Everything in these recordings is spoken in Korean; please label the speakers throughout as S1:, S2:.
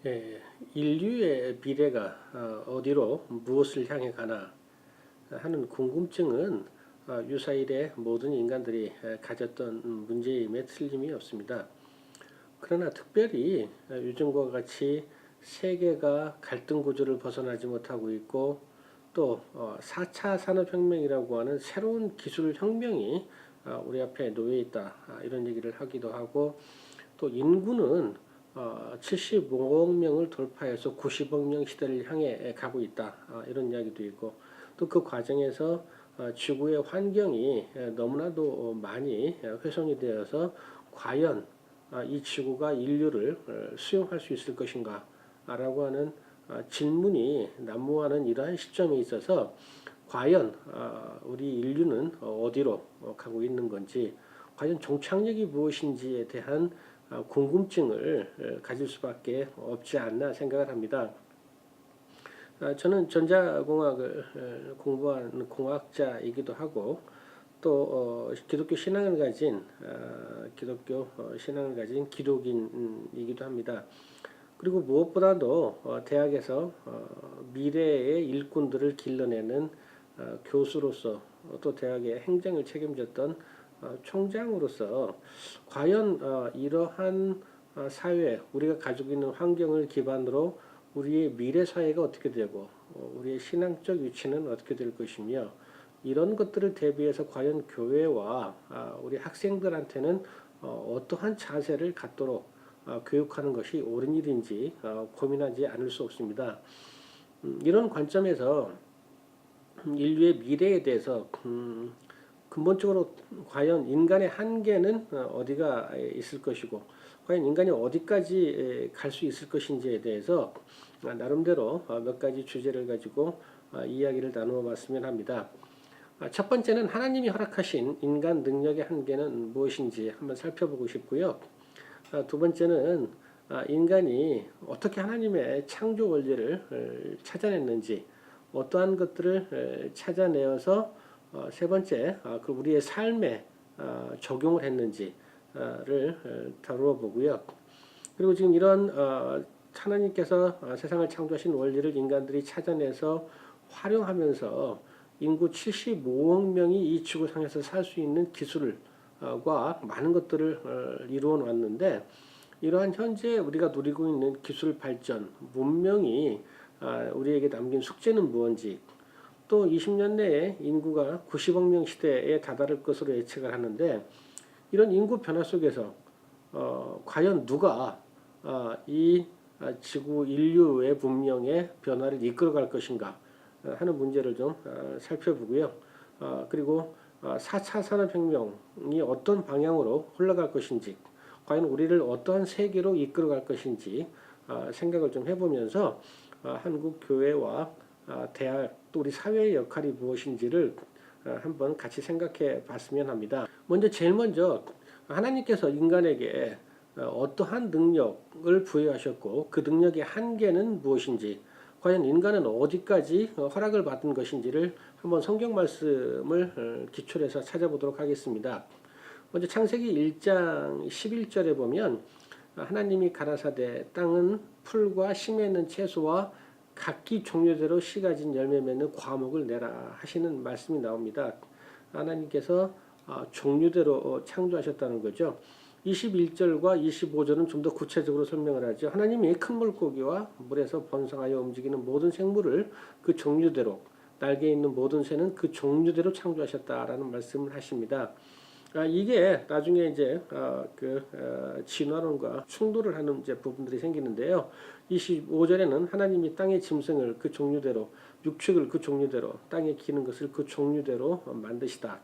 S1: 예, 인류의 미래가 어디로 무엇을 향해 가나 하는 궁금증은 유사일의 모든 인간들이 가졌던 문제임에 틀림이 없습니다. 그러나 특별히 요즘과 같이 세계가 갈등 구조를 벗어나지 못하고 있고 또 4차 산업혁명이라고 하는 새로운 기술 혁명이 우리 앞에 놓여 있다, 이런 얘기를 하기도 하고, 또 인구는 75억 명을 돌파해서 90억 명 시대를 향해 가고 있다, 이런 이야기도 있고, 또 그 과정에서 지구의 환경이 너무나도 많이 훼손이 되어서 과연 이 지구가 인류를 수용할 수 있을 것인가 라고 하는 질문이 난무하는 이러한 시점에 있어서 과연 우리 인류는 어디로 가고 있는 건지, 과연 종착역이 무엇인지에 대한 궁금증을 가질 수밖에 없지 않나 생각을 합니다. 저는 전자공학을 공부하는 공학자이기도 하고, 또 기독교 신앙을 가진 기독인이기도 합니다. 그리고 무엇보다도 대학에서 미래의 일꾼들을 길러내는 교수로서, 또 대학의 행정을 책임졌던 총장으로서 과연 이러한 사회, 우리가 가지고 있는 환경을 기반으로 우리의 미래 사회가 어떻게 되고 우리의 신앙적 위치는 어떻게 될 것이며, 이런 것들을 대비해서 과연 교회와 우리 학생들한테는 어떠한 자세를 갖도록 교육하는 것이 옳은 일인지 고민하지 않을 수 없습니다. 이런 관점에서 인류의 미래에 대해서 근본적으로 과연 인간의 한계는 어디가 있을 것이고, 과연 인간이 어디까지 갈 수 있을 것인지에 대해서 나름대로 몇 가지 주제를 가지고 이야기를 나누어 봤으면 합니다. 첫 번째는 하나님이 허락하신 인간 능력의 한계는 무엇인지 한번 살펴보고 싶고요. 두 번째는 인간이 어떻게 하나님의 창조 원리를 찾아냈는지, 어떠한 것들을 찾아내어서 세 번째 그 우리의 삶에 적용을 했는지를 다루어 보고요. 그리고 지금 이런 하나님께서 세상을 창조하신 원리를 인간들이 찾아내서 활용하면서 인구 75억 명이 이 지구상에서 살 수 있는 기술과 많은 것들을 이루어 놨는데, 이러한 현재 우리가 누리고 있는 기술 발전, 문명이 우리에게 남긴 숙제는 무엇인지, 또 20년 내에 인구가 90억 명 시대에 다다를 것으로 예측을 하는데, 이런 인구 변화 속에서 과연 누가 이 지구 인류의 문명의 변화를 이끌어갈 것인가 하는 문제를 좀 살펴보고요. 그리고 4차 산업혁명이 어떤 방향으로 흘러갈 것인지, 과연 우리를 어떠한 세계로 이끌어갈 것인지 생각을 좀 해보면서 한국 교회와 대학, 또 우리 사회의 역할이 무엇인지를 한번 같이 생각해 봤으면 합니다. 제일 먼저 하나님께서 인간에게 어떠한 능력을 부여하셨고 그 능력의 한계는 무엇인지, 과연 인간은 어디까지 허락을 받은 것인지를 한번 성경 말씀을 기초로 해서 찾아보도록 하겠습니다. 먼저 창세기 1장 11절에 보면 하나님이 가라사대 땅은 풀과 심에 있는 채소와 각기 종류대로 씨 가진 열매 맺는 과목을 내라 하시는 말씀이 나옵니다. 하나님께서 종류대로 창조하셨다는 거죠. 21절과 25절은 좀 더 구체적으로 설명을 하죠. 하나님이 큰 물고기와 물에서 번성하여 움직이는 모든 생물을 그 종류대로, 날개 있는 모든 새는 그 종류대로 창조하셨다라는 말씀을 하십니다. 이게 나중에 이제 진화론과 충돌을 하는 이제 부분들이 생기는데요. 25절에는 하나님이 땅의 짐승을 그 종류대로, 육축을 그 종류대로, 땅에 기는 것을 그 종류대로 만드시다.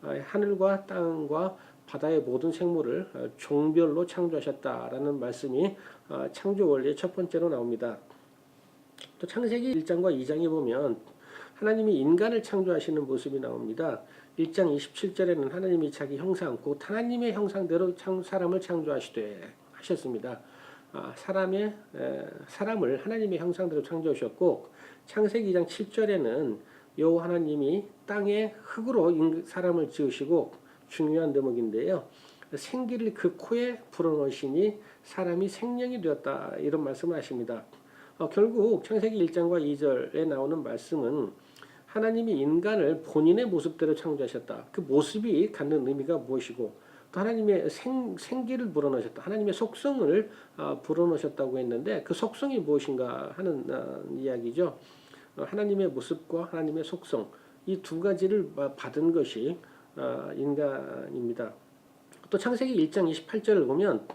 S1: 하늘과 땅과 바다의 모든 생물을 종별로 창조하셨다라는 말씀이 창조 원리의 첫 번째로 나옵니다. 또 창세기 1장과 2장에 보면 하나님이 인간을 창조하시는 모습이 나옵니다. 1장 27절에는 하나님이 자기 형상, 곧 하나님의 형상대로 사람을 창조하시되 하셨습니다. 사람을 하나님의 형상대로 창조하셨고, 창세기 2장 7절에는 여호와 하나님이 땅의 흙으로 사람을 지으시고, 중요한 대목인데요. 생기를 그 코에 불어넣으시니 사람이 생명이 되었다. 이런 말씀을 하십니다. 결국 창세기 1장과 2절에 나오는 말씀은 하나님이 인간을 본인의 모습대로 창조하셨다. 그 모습이 갖는 의미가 무엇이고 또 하나님의 생기를 불어넣으셨다. 하나님의 속성을 불어넣으셨다고 했는데 그 속성이 무엇인가 하는 이야기죠. 하나님의 모습과 하나님의 속성 이 두 가지를 받은 것이 인간입니다. 또 창세기 1장 28절을 보면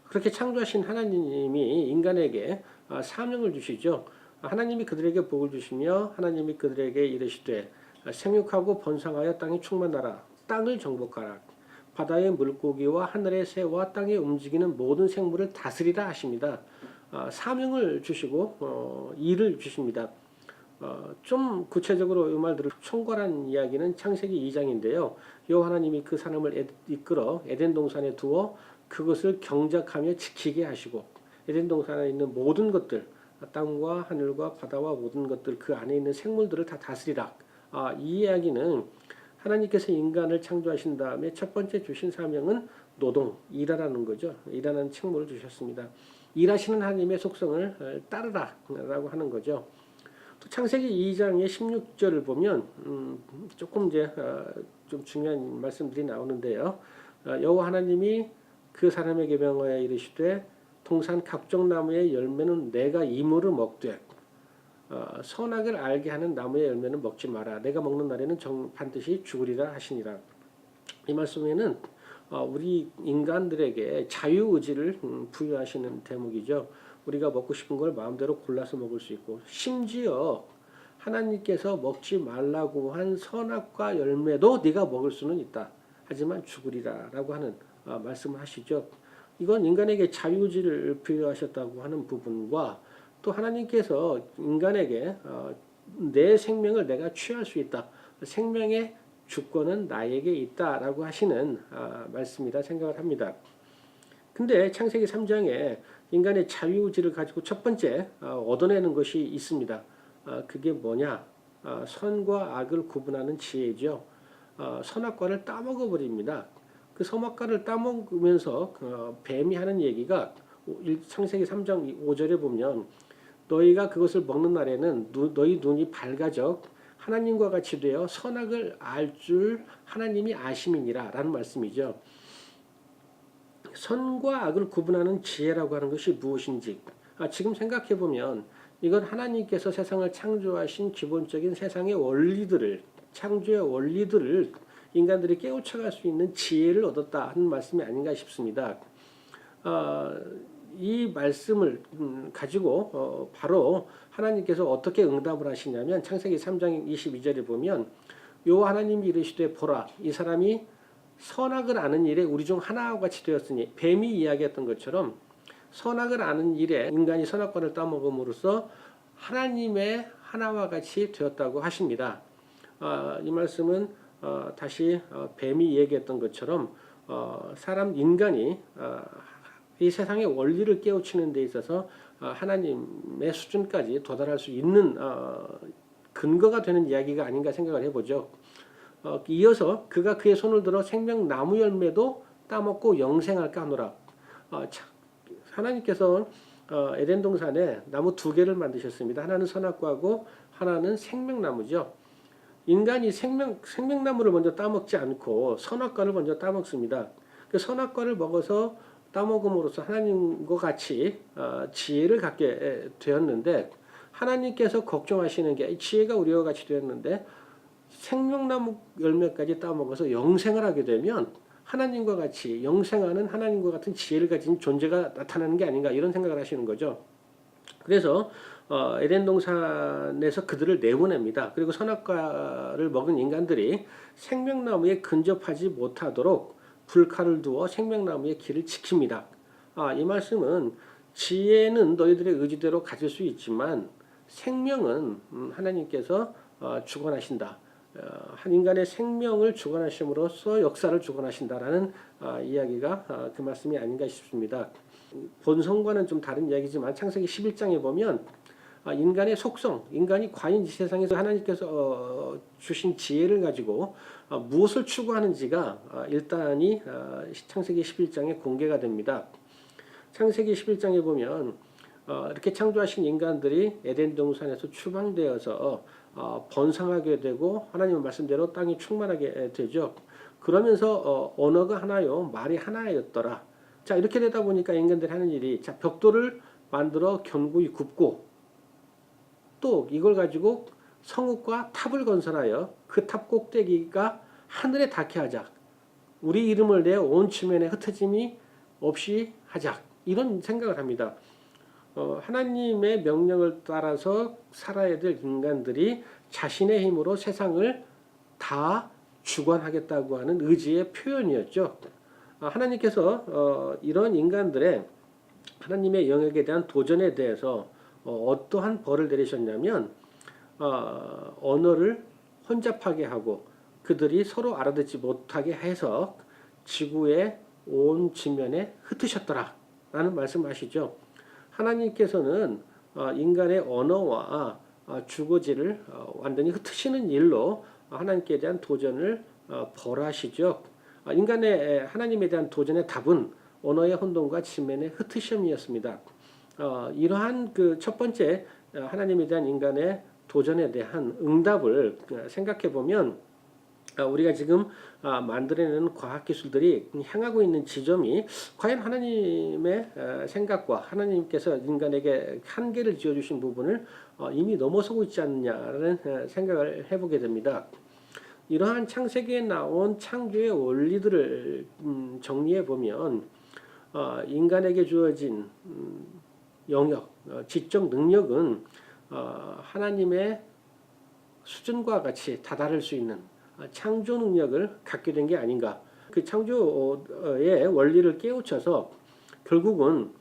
S1: 그렇게 창조하신 하나님이 인간에게 사명을 주시죠. 하나님이 그들에게 복을 주시며 하나님이 그들에게 이르시되 생육하고 번성하여 땅에 충만하라. 땅을 정복하라. 바다의 물고기와 하늘의 새와 땅에 움직이는 모든 생물을 다스리라 하십니다. 사명을 주시고 일을 주십니다. 좀 구체적으로 이 말들을 총괄한 이야기는 창세기 2장인데요. 여호와 하나님이 그 사람을 이끌어 에덴 동산에 두어 그것을 경작하며 지키게 하시고 에덴 동산에 있는 모든 것들 땅과 하늘과 바다와 모든 것들 그 안에 있는 생물들을 다 다스리라. 이 이야기는 하나님께서 인간을 창조하신 다음에 첫 번째 주신 사명은 노동, 일하라는 거죠. 일하는 책무를 주셨습니다. 일하시는 하나님의 속성을 따르라라고 하는 거죠. 또 창세기 2장의 16절을 보면 조금 이제 좀 중요한 말씀들이 나오는데요. 여호와 하나님이 그 사람에게 명하여 이르시되 동산 각종 나무의 열매는 내가 이무를 먹되 선악을 알게 하는 나무의 열매는 먹지 마라. 내가 먹는 날에는 반드시 죽으리라 하시니라. 이 말씀에는 우리 인간들에게 자유의지를 부여하시는 대목이죠. 우리가 먹고 싶은 걸 마음대로 골라서 먹을 수 있고 심지어 하나님께서 먹지 말라고 한 선악과 열매도 네가 먹을 수는 있다. 하지만 죽으리라 라고 하는 말씀을 하시죠. 이건 인간에게 자유의지를 부여하셨다고 하는 부분과 또 하나님께서 인간에게 내 생명을 내가 취할 수 있다. 생명의 주권은 나에게 있다라고 하시는 말씀이라 생각을 합니다. 근데 창세기 3장에 인간의 자유의지를 가지고 첫 번째 얻어내는 것이 있습니다. 그게 뭐냐? 선과 악을 구분하는 지혜죠. 선악과를 따먹어 버립니다. 그 선악과를 따먹으면서 뱀이 하는 얘기가 창세기 3장 5절에 보면 너희가 그것을 먹는 날에는 너희 눈이 밝아져 하나님과 같이 되어 선악을 알 줄 하나님이 아심이니라 라는 말씀이죠. 선과 악을 구분하는 지혜라고 하는 것이 무엇인지 지금 생각해 보면 이건 하나님께서 세상을 창조하신 기본적인 세상의 원리들을 창조의 원리들을 인간들이 깨우쳐갈 수 있는 지혜를 얻었다 하는 말씀이 아닌가 싶습니다. 이 말씀을 가지고 바로 하나님께서 어떻게 응답을 하시냐면 창세기 3장 22절에 보면 여호와 하나님이 이르시되 보라 이 사람이 선악을 아는 일에 우리 중 하나와 같이 되었으니 뱀이 이야기했던 것처럼 선악을 아는 일에 인간이 선악과를 따먹음으로써 하나님의 하나와 같이 되었다고 하십니다. 이 말씀은 다시 뱀이 얘기했던 것처럼 사람 인간이 이 세상의 원리를 깨우치는 데 있어서 하나님의 수준까지 도달할 수 있는 근거가 되는 이야기가 아닌가 생각을 해보죠. 이어서 그가 그의 손을 들어 생명나무 열매도 따먹고 영생할까 하노라. 하나님께서 에덴 동산에 나무 두 개를 만드셨습니다. 하나는 선악과고 하나는 생명나무죠. 인간이 생명나무를 먼저 따먹지 않고 선악과를 먼저 따먹습니다. 그 선악과를 먹어서 따먹음으로써 하나님과 같이 지혜를 갖게 되었는데 하나님께서 걱정하시는 게 지혜가 우리와 같이 되었는데 생명나무 열매까지 따먹어서 영생을 하게 되면 하나님과 같이 영생하는 하나님과 같은 지혜를 가진 존재가 나타나는 게 아닌가 이런 생각을 하시는 거죠. 그래서 에덴 동산에서 그들을 내보냅니다. 그리고 선악과를 먹은 인간들이 생명나무에 근접하지 못하도록 불칼을 두어 생명나무의 길을 지킵니다. 이 말씀은 지혜는 너희들의 의지대로 가질 수 있지만 생명은 하나님께서 주관하신다. 한 인간의 생명을 주관하심으로써 역사를 주관하신다라는 이야기가 그 말씀이 아닌가 싶습니다. 본성과는 좀 다른 이야기지만 창세기 11장에 보면 인간의 속성, 인간이 과연 이 세상에서 하나님께서 주신 지혜를 가지고 무엇을 추구하는지가 일단이 창세기 11장에 공개가 됩니다. 창세기 11장에 보면 이렇게 창조하신 인간들이 에덴 동산에서 추방되어서 번성하게 되고 하나님의 말씀대로 땅이 충만하게 되죠. 그러면서 언어가 하나요, 말이 하나였더라. 자, 이렇게 되다 보니까 인간들이 하는 일이, 자, 벽돌을 만들어 견고히 굽고 또 이걸 가지고 성읍과 탑을 건설하여 그 탑 꼭대기가 하늘에 닿게 하자. 우리 이름을 내 온 지면에 흩어짐이 없이 하자. 이런 생각을 합니다. 하나님의 명령을 따라서 살아야 될 인간들이 자신의 힘으로 세상을 다 주관하겠다고 하는 의지의 표현이었죠. 하나님께서 이런 인간들의 하나님의 영역에 대한 도전에 대해서 어떠한 벌을 내리셨냐면 언어를 혼잡하게 하고 그들이 서로 알아듣지 못하게 해서 지구의 온 지면에 흩으셨더라 라는 말씀하시죠. 하나님께서는 인간의 언어와 주거지를 완전히 흩으시는 일로 하나님께 대한 도전을 벌하시죠. 인간의 하나님에 대한 도전의 답은 언어의 혼돈과 지면의 흩으심이었습니다. 이러한 그 첫 번째 하나님에 대한 인간의 도전에 대한 응답을 생각해 보면 우리가 지금 만들어내는 과학기술들이 향하고 있는 지점이 과연 하나님의 생각과 하나님께서 인간에게 한계를 지어주신 부분을 이미 넘어서고 있지 않느냐라는 생각을 해보게 됩니다. 이러한 창세기에 나온 창조의 원리들을 정리해 보면 인간에게 주어진 영역, 지적 능력은 하나님의 수준과 같이 다다를 수 있는 창조 능력을 갖게 된 게 아닌가. 그 창조의 원리를 깨우쳐서 결국은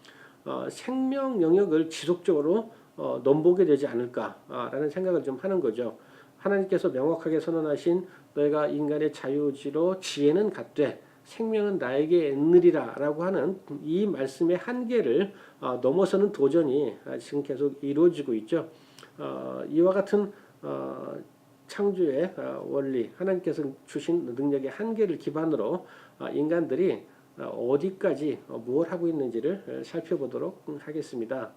S1: 생명 영역을 지속적으로 넘보게 되지 않을까라는 생각을 좀 하는 거죠. 하나님께서 명확하게 선언하신 너희가 인간의 자유의지로 지혜는 갖되 생명은 나에게 있느리라 라고 하는 이 말씀의 한계를 넘어서는 도전이 지금 계속 이루어지고 있죠. 이와 같은 창조의 원리, 하나님께서 주신 능력의 한계를 기반으로 인간들이 어디까지 뭘 하고 있는지를 살펴보도록 하겠습니다.